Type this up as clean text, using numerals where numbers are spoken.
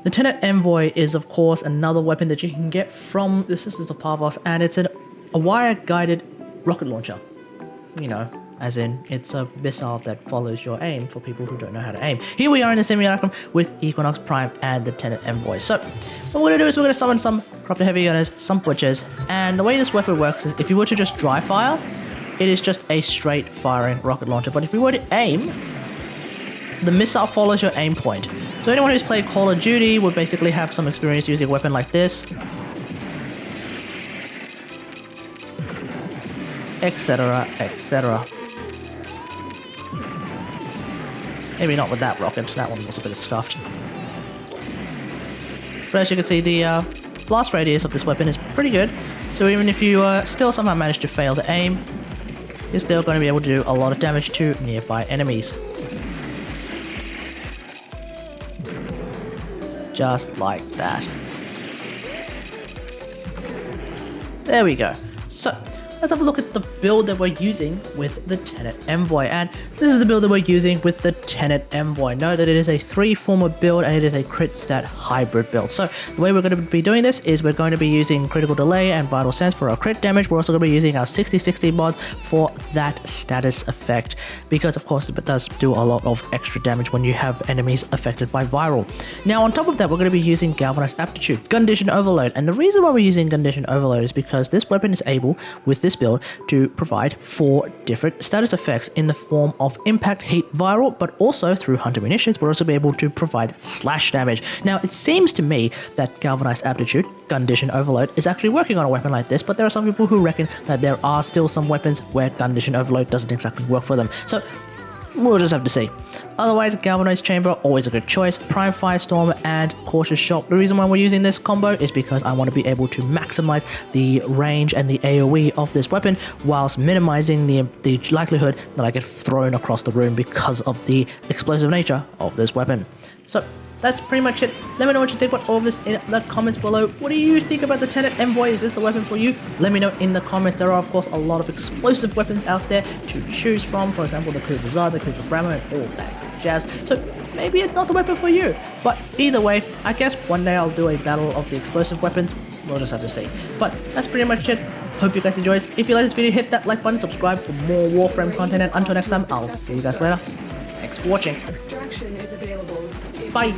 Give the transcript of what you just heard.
The Tenet Envoy is of course another weapon that you can get from the Sisters of Parvos, and it's a wire-guided rocket launcher. You know, as in, it's a missile that follows your aim for people who don't know how to aim. Here we are in the simulacrum with Equinox Prime and the Tenet Envoy. So, what we're going to do is we're going to summon some Corrupted Heavy Gunners, some Butchers, and the way this weapon works is if you were to just dry fire, it is just a straight firing rocket launcher. But if you were to aim, the missile follows your aim point. So anyone who's played Call of Duty would basically have some experience using a weapon like this, etc, etc. Maybe not with that rocket, that one was a bit scuffed. But as you can see, the blast radius of this weapon is pretty good, so even if you still somehow manage to fail to aim, you're still going to be able to do a lot of damage to nearby enemies. Just like that. There we go. So, let's have a look at the build that we're using with the Tenet Envoy, and this is the build that we're using with the Tenet Envoy. Note that it is a 3-former build and it is a crit stat hybrid build. So the way we're going to be doing this is we're going to be using critical delay and vital sense for our crit damage. We're also going to be using our 60/60 mods for that status effect, because of course it does do a lot of extra damage when you have enemies affected by viral. Now on top of that, we're going to be using galvanized aptitude, condition overload, and the reason why we're using condition overload is because this weapon is able with this build to provide 4 different status effects in the form of impact, heat, viral, but also through hunter munitions we'll also be able to provide slash damage. Now it seems to me that galvanized aptitude, condition overload, is actually working on a weapon like this, but there are some people who reckon that there are still some weapons where condition overload doesn't exactly work for them. So we'll just have to see. Otherwise, Galvanized Chamber, always a good choice. Prime Firestorm and Cautious Shot. The reason why we're using this combo is because I want to be able to maximize the range and the AoE of this weapon whilst minimizing the likelihood that I get thrown across the room because of the explosive nature of this weapon. So that's pretty much it. Let me know what you think about all of this in the comments below. What do you think about the Tenet Envoy? Is this the weapon for you? Let me know in the comments. There are of course a lot of explosive weapons out there to choose from. For example, the Cruiser Zard, the Cruiser Brammer, and all that good jazz. So maybe it's not the weapon for you. But either way, I guess one day I'll do a battle of the explosive weapons. We'll just have to see. But that's pretty much it. Hope you guys enjoyed. If you like this video, hit that like button, subscribe for more Warframe content, and until next time, I'll see you guys later. Thanks for watching. Extraction is available. Bye.